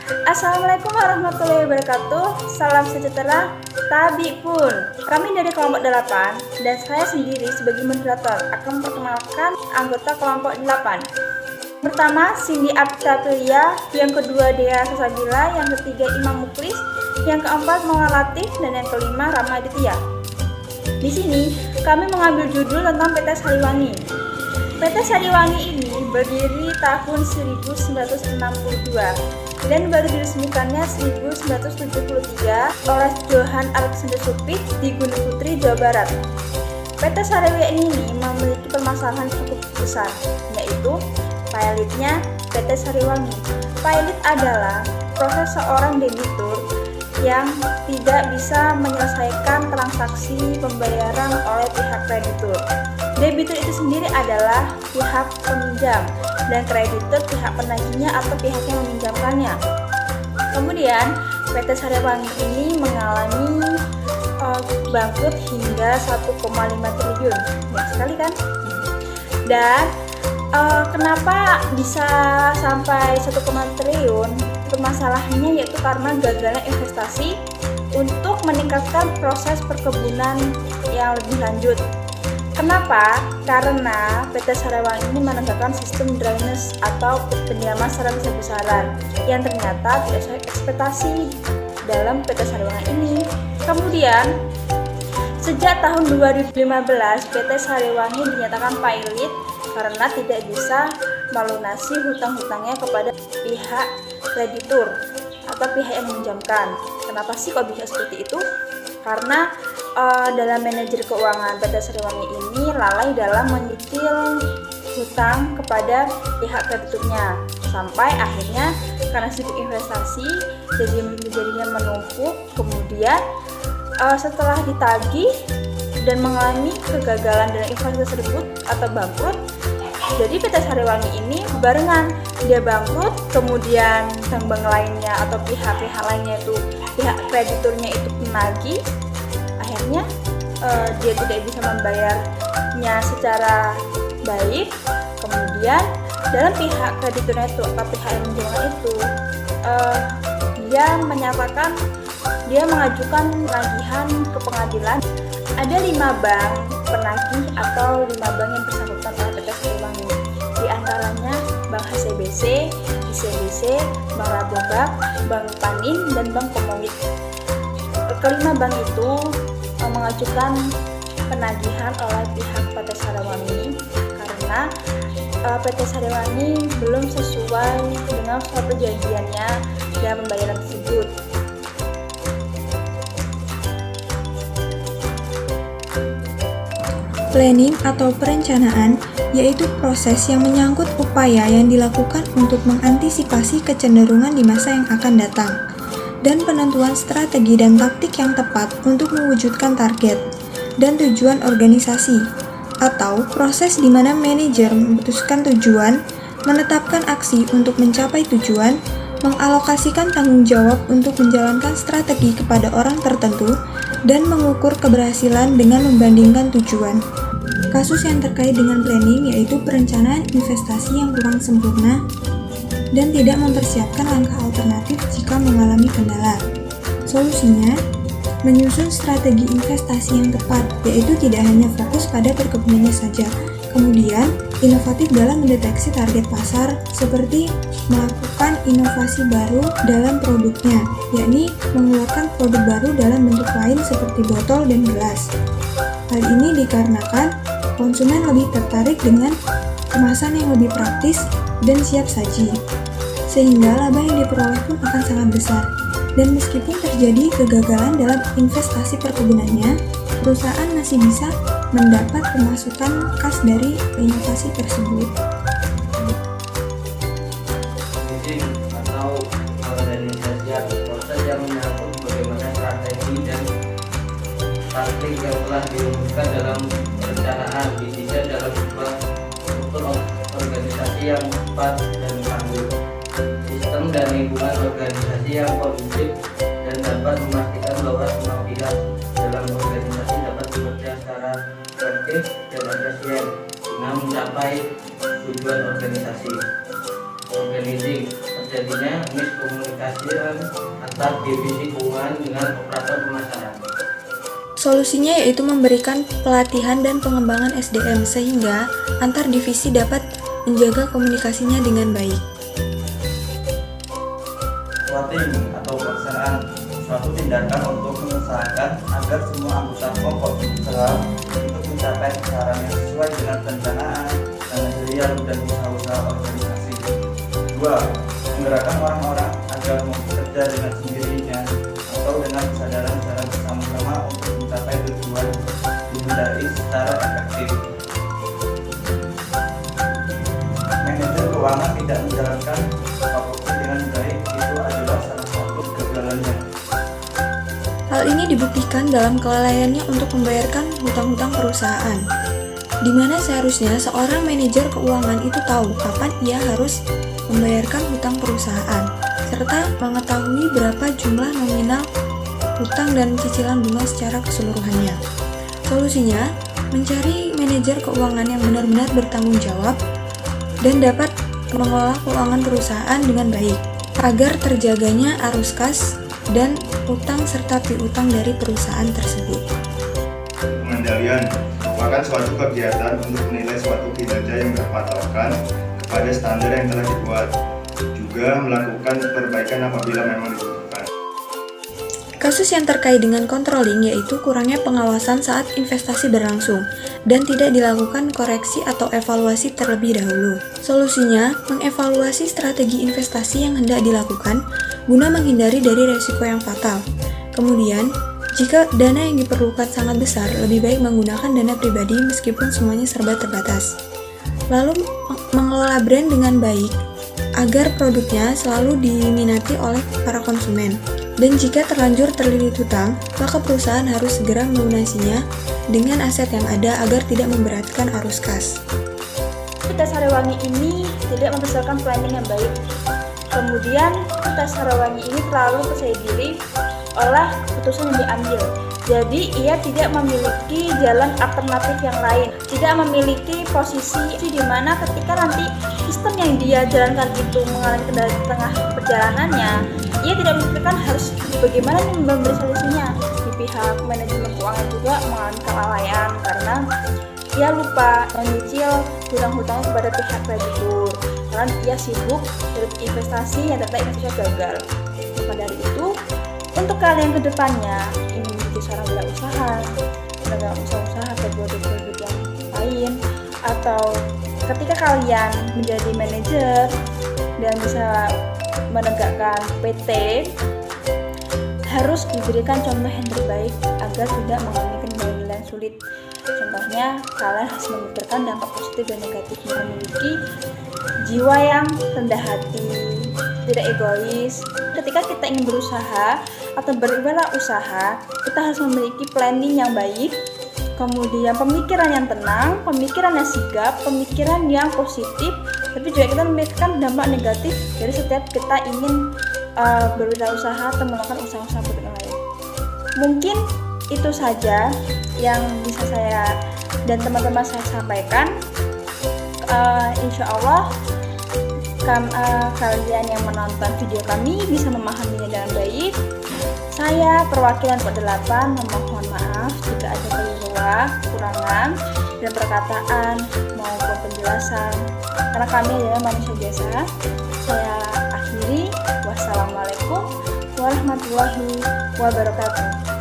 Assalamualaikum warahmatullahi wabarakatuh. Salam sejahtera. Tabi pun. Kami dari kelompok 8 dan saya sendiri sebagai moderator akan memperkenalkan anggota kelompok 8. Pertama, Cindy Aptapriya, yang kedua Dea Sasabila, yang ketiga Imam Muklis, yang keempat Mawar Latif, dan yang kelima Rama Aditya. Di sini kami mengambil judul tentang PT Sariwangi. PT Sariwangi ini berdiri tahun 1962 dan baru diresmikannya 1973 oleh Johan Alexander Supit di Gunung Putri, Jawa Barat. PT Sariwangi ini memiliki permasalahan cukup besar, yaitu pilotnya PT Sariwangi. Pilot adalah proses seorang debitur yang tidak bisa menyelesaikan transaksi pembayaran oleh pihak kreditur. Debitur itu sendiri adalah pihak peminjam dan kreditur pihak penagihnya atau pihak yang meminjamkannya. Kemudian PT Sariwangi ini mengalami bangkrut hingga 1,5 triliun. Banyak sekali kan? Dan kenapa bisa sampai 1,5 triliun? Masalahnya yaitu karena gagalnya investasi untuk meningkatkan proses perkebunan yang lebih lanjut. Kenapa? Karena PT Sariwangi ini menegakkan sistem drainase atau penyiraman secara besar-besaran yang ternyata tidak sesuai ekspektasi dalam PT Sariwangi ini. Kemudian, sejak tahun 2015 PT Sariwangi dinyatakan pailit karena tidak bisa melunasi hutang-hutangnya kepada pihak kreditur atau pihak yang meminjamkan. Kenapa sih kok bisa seperti itu? Karena dalam manajer keuangan PT Sariwangi ini lalai dalam menyicil hutang kepada pihak krediturnya, sampai akhirnya karena sibuk investasi jadinya menumpuk. Kemudian setelah ditagih dan mengalami kegagalan dalam investasi tersebut atau bangkrut, jadi PT Sariwangi ini barengan dia bangkrut, kemudian bank lainnya atau pihak-pihak lainnya itu pihak krediturnya itu penagih, akhirnya dia tidak bisa membayarnya secara baik. Kemudian dalam pihak krediturnya itu atau pihak yang menjualnya itu dia menyatakan dia mengajukan penagihan ke pengadilan. Ada 5 bank penagih atau 5 bank yang bersangkutan oleh PT Sariwangi. Di antaranya Bank HSBC, ICBC, Bank Rabobank, Bank Panin, dan Bank Komolit. Kelima bank itu mengajukan penagihan oleh pihak PT Sariwangi karena PT Sariwangi belum sesuai dengan suatu perjanjiannya dalam pembayaran tersebut. Planning atau perencanaan yaitu proses yang menyangkut upaya yang dilakukan untuk mengantisipasi kecenderungan di masa yang akan datang, dan penentuan strategi dan taktik yang tepat untuk mewujudkan target dan tujuan organisasi, atau proses di mana manajer memutuskan tujuan, menetapkan aksi untuk mencapai tujuan, mengalokasikan tanggung jawab untuk menjalankan strategi kepada orang tertentu, dan mengukur keberhasilan dengan membandingkan tujuan. Kasus yang terkait dengan planning yaitu perencanaan investasi yang kurang sempurna dan tidak mempersiapkan langkah alternatif jika mengalami kendala. Solusinya, menyusun strategi investasi yang tepat, yaitu tidak hanya fokus pada perkebunannya saja. Kemudian, inovatif dalam mendeteksi target pasar, seperti melakukan inovasi baru dalam produknya, yakni mengeluarkan produk baru dalam bentuk lain seperti botol dan gelas. Hal ini dikarenakan konsumen lebih tertarik dengan kemasan yang lebih praktis dan siap saji, sehingga laba yang diperoleh pun akan sangat besar. Dan meskipun terjadi kegagalan dalam investasi perkebunannya, perusahaan masih bisa mendapat pemasukan kas dari inovasi tersebut. Meeting atau organisasi proses yang menyangkut bagaimana strategi dan taktik yang telah dirumuskan dalam perencanaan, intinya dalam sebuah struktur organisasi yang tepat dan tangguh, sistem dan lingkungan organisasi yang kondusif dan dapat memastikan bahwa semua pihak dalam organisasi dapat bekerja secara efektif dan efisien guna mencapai tujuan organisasi. Organizing terjadinya miskomunikasi antar divisi keuangan dengan operator pemasaran. Solusinya yaitu memberikan pelatihan dan pengembangan SDM sehingga antar divisi dapat menjaga komunikasinya dengan baik. Swatting atau pelaksanaan suatu tindakan untuk mengusahakan agar semua anggota kelompok berusaha untuk mencapai sasaran yang sesuai dengan perencanaan manajerial dan usaha-usaha organisasi. 2. Menggerakkan orang-orang agar mau bekerja dengan sendirinya atau dengan kesadaran secara bersama-sama untuk mencapai tujuan dihindari secara efektif. Manajer keuangan tidak menjalankan apapun dengan baik, itu adalah salah satu kegagalannya. Hal ini dibuktikan dalam kelalaiannya untuk membayarkan hutang-hutang perusahaan, di mana seharusnya seorang manajer keuangan itu tahu kapan ia harus membayarkan hutang perusahaan, serta mengetahui berapa jumlah nominal hutang dan cicilan bunga secara keseluruhannya. Solusinya, mencari manajer keuangan yang benar-benar bertanggung jawab dan dapat mengelola keuangan perusahaan dengan baik, agar terjaganya arus kas dan utang serta piutang dari perusahaan tersebut. Pengendalian merupakan suatu kegiatan untuk menilai suatu kinerja yang berpatokan kepada standar yang telah dibuat, juga melakukan perbaikan apabila memang dibutuhkan. Kasus yang terkait dengan controlling yaitu kurangnya pengawasan saat investasi berlangsung dan tidak dilakukan koreksi atau evaluasi terlebih dahulu. Solusinya, mengevaluasi strategi investasi yang hendak dilakukan guna menghindari dari resiko yang fatal. Kemudian, jika dana yang diperlukan sangat besar, lebih baik menggunakan dana pribadi meskipun semuanya serba terbatas. Lalu, mengelola brand dengan baik agar produknya selalu diminati oleh para konsumen. Dan jika terlanjur terlilit hutang, maka perusahaan harus segera melunasinya dengan aset yang ada agar tidak memberatkan arus kas. Tes Sariwangi ini tidak membesarkan planning yang baik. Kemudian, tes Sariwangi ini terlalu percaya diri oleh keputusan yang diambil. Jadi, ia tidak memiliki jalan alternatif yang lain, tidak memiliki posisi di mana ketika nanti sistem yang dia jalankan itu mengalami kendala di tengah perjalanannya, ia tidak memikirkan harus bagaimana memberi solusinya. Di pihak manajemen keuangan juga mengalami kelalaian karena ia lupa menyicil hutang-hutang kepada pihak kreditur karena ia sibuk berinvestasi yang ternyata investasi gagal. Maka dari itu, untuk kalian ke depannya ingin menjadi seorang wirausaha, pedagang usaha atau produk-produk yang lain, atau ketika kalian menjadi manajer dan bisa menegakkan PT, harus diberikan contoh yang terbaik agar tidak mengalami kendala yang sulit. Contohnya, kalian harus memikirkan dampak positif dan negatifnya, memiliki jiwa yang rendah hati, tidak egois. Ketika kita ingin berusaha atau berwirausaha, kita harus memiliki planning yang baik, kemudian pemikiran yang tenang, pemikiran yang sigap, pemikiran yang positif, tapi juga kita memikirkan dampak negatif dari setiap kita ingin berwirausaha atau melakukan usaha-usaha yang lain. Mungkin itu saja yang bisa saya dan teman-teman saya sampaikan. Insya Allah kalian yang menonton video kami bisa memahaminya dengan baik. Saya perwakilan Kode 8 memohon maaf jika ada kekurangan dan perkataan maupun penjelasan, karena kami adalah manusia biasa. Saya akhiri, wassalamualaikum warahmatullahi wabarakatuh.